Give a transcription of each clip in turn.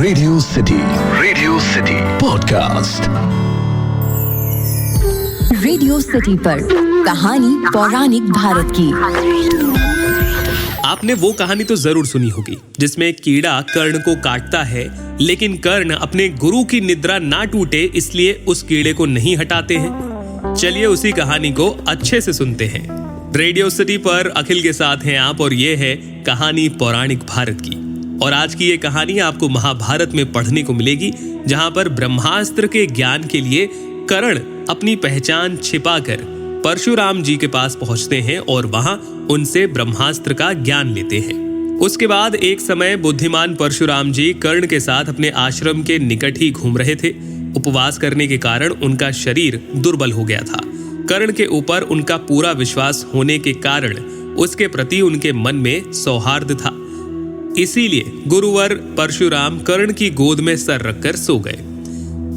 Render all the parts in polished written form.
Radio city podcast. Radio city पर कहानी पौराणिक भारत की। आपने वो कहानी तो जरूर सुनी होगी जिसमें कीड़ा कर्ण को काटता है, लेकिन कर्ण अपने गुरु की निद्रा ना टूटे इसलिए उस कीड़े को नहीं हटाते हैं। चलिए उसी कहानी को अच्छे से सुनते हैं। रेडियो सिटी पर अखिल के साथ हैं आप और ये है कहानी पौराणिक भारत की। और आज की ये कहानी आपको महाभारत में पढ़ने को मिलेगी, जहां पर ब्रह्मास्त्र के ज्ञान के लिए कर्ण अपनी पहचान छिपाकर परशुराम जी के पास पहुंचते हैं और वहां उनसे ब्रह्मास्त्र का ज्ञान लेते हैं। उसके बाद एक समय बुद्धिमान परशुराम जी कर्ण के साथ अपने आश्रम के निकट ही घूम रहे थे। उपवास करने के कारण उनका शरीर दुर्बल हो गया था। कर्ण के ऊपर उनका पूरा विश्वास होने के कारण उसके प्रति उनके मन में सौहार्द था। इसीलिए गुरुवर परशुराम कर्ण की गोद में सर रखकर सो गए।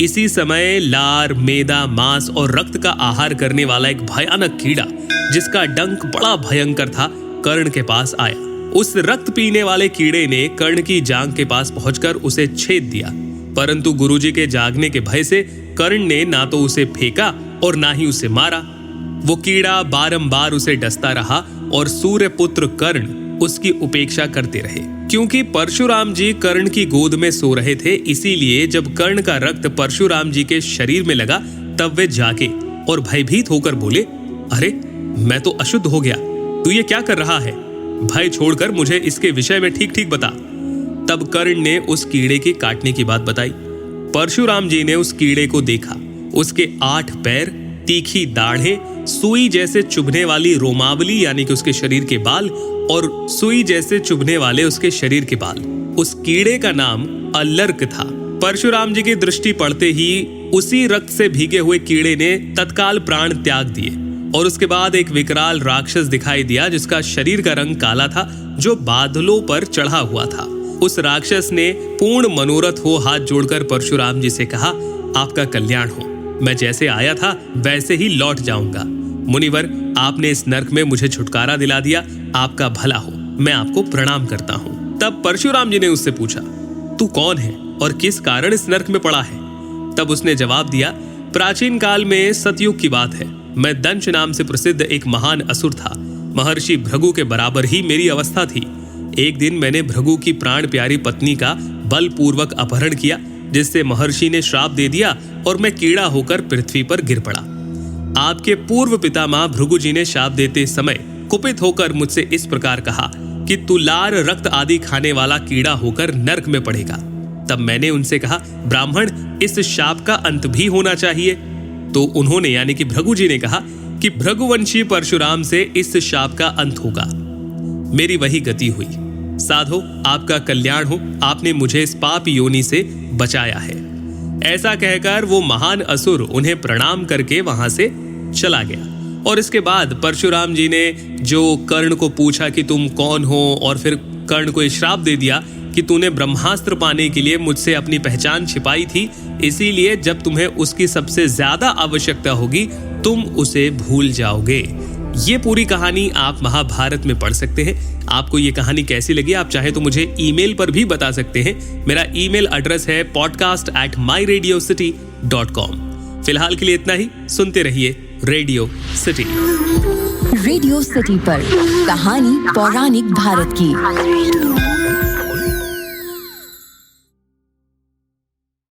इसी समय लार, मैदा, मांस और रक्त का आहार करने वाला एक भयानक कीड़ा, जिसका डंक बड़ा भयंकर था, कर्ण के पास आया। उस रक्त पीने वाले कीड़े ने कर्ण की जांघ के पास पहुंचकर उसे छेद दिया, परंतु गुरुजी के जागने के भय से कर्ण ने ना तो उसे फेंका और ना ही उसे मारा। वो कीड़ा बारंबार उसे डसता रहा और सूर्यपुत्र कर्ण उसकी उपेक्षा करते रहे। क्योंकि परशुराम जी कर्ण की गोद में सो रहे थे, इसीलिए जब कर्ण का रक्त परशुराम जी के शरीर में लगा तब वे जागे और भयभीत होकर बोले, अरे मैं तो अशुद्ध हो गया, तू ये क्या कर रहा है? भय छोड़कर मुझे इसके विषय में ठीक ठीक बता। तब कर्ण ने उस कीड़े के काटने की बात बताई। परशुराम जी ने उस कीड़े को देखा। उसके 8 पैर, तीखी दाढ़ें, सुई जैसे चुभने वाली रोमावली यानी कि उसके शरीर के बाल और सुई जैसे चुभने वाले उसके शरीर के बाल। उस कीड़े का नाम अल्लर्क था। परशुराम जी की दृष्टि पड़ते ही उसी रक्त से भीगे हुए कीड़े ने तत्काल प्राण त्याग दिए और उसके बाद एक विकराल राक्षस दिखाई दिया, जिसका शरीर का रंग काला था, जो बादलों पर चढ़ा हुआ था। उस राक्षस ने पूर्ण मनोरथ हो हाथ जोड़कर परशुराम जी से कहा, आपका कल्याण हो, मैं जैसे आया था वैसे ही लौट जाऊंगा। मुनिवर, आपने इस नर्क में मुझे छुटकारा दिला दिया, आपका भला हो, मैं आपको प्रणाम करता हूँ। तब परशुराम जी ने उससे पूछा, तू कौन है और किस कारण इस नर्क में पड़ा है? तब उसने जवाब दिया, प्राचीन काल में सतयुग की बात है। मैं दंश नाम से प्रसिद्ध एक महान असुर था। महर्षि भृगु के बराबर ही मेरी अवस्था थी। एक दिन मैंने भृगु की प्राण प्यारी पत्नी का बलपूर्वक अपहरण किया, जिससे महर्षि ने श्राप दे दिया और मैं कीड़ा होकर पृथ्वी पर गिर पड़ा। आपके पूर्व पितामह भृगु जी ने शाप देते समय कुपित होकर मुझसे इस प्रकार कहा कि तू लार, रक्त आदि खाने वाला कीड़ा होकर नर्क में पड़ेगा। तब मैंने उनसे कहा, ब्राह्मण, इस शाप का अंत भी होना चाहिए। तो उन्होंने यानी कि भृगु जी ने कहा कि भृगुवंशी परशुराम से इस शाप का अंत होगा। मेरी वही गति हुई। साधो, आपका कल्याण हो, आपने मुझे इस पाप योनि से बचाया है। ऐसा कहकर वो महान असुर उन्हें प्रणाम करके वहां से चला गया। और इसके बाद परशुराम जी ने जो कर्ण को पूछा कि तुम कौन हो, और फिर कर्ण को श्राप दे दिया कि तूने ब्रह्मास्त्र पाने के लिए मुझसे अपनी पहचान छिपाई थी, इसीलिए जब तुम्हें उसकी सबसे ज्यादा आवश्यकता होगी तुम उसे भूल जाओगे। ये पूरी कहानी आप महाभारत में पढ़ सकते हैं। आपको ये कहानी कैसी लगी आप चाहे तो मुझे ईमेल पर भी बता सकते हैं। मेरा ईमेल एड्रेस है podcast@myradiocity.com। फिलहाल के लिए इतना ही। सुनते रहिए रेडियो सिटी। रेडियो सिटी पर कहानी पौराणिक भारत की।